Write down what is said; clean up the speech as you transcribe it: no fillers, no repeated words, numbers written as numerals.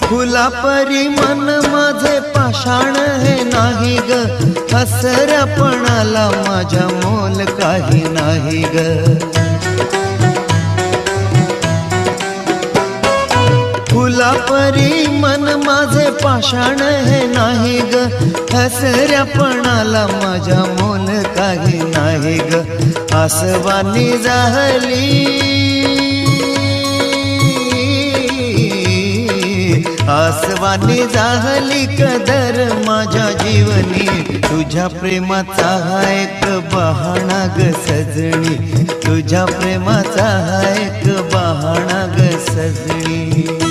फुलापरी मन माझे पाषाण हे नाही ग, हसऱ्यापणाला माझ्या मोल काही नाही ग. फुलापरी मन माझे पाषाण हे नाही ग, हसऱ्यापणाला माझ्या मोल काही नाही ग. आसवानी जाहली आसवानी जाहली कदर माझ्या जीवनी, तुझ्या प्रेमाचा हा एक बहाणा ग सजणी, तुझ्या प्रेमाचा हा एक बहाणा ग सजणी.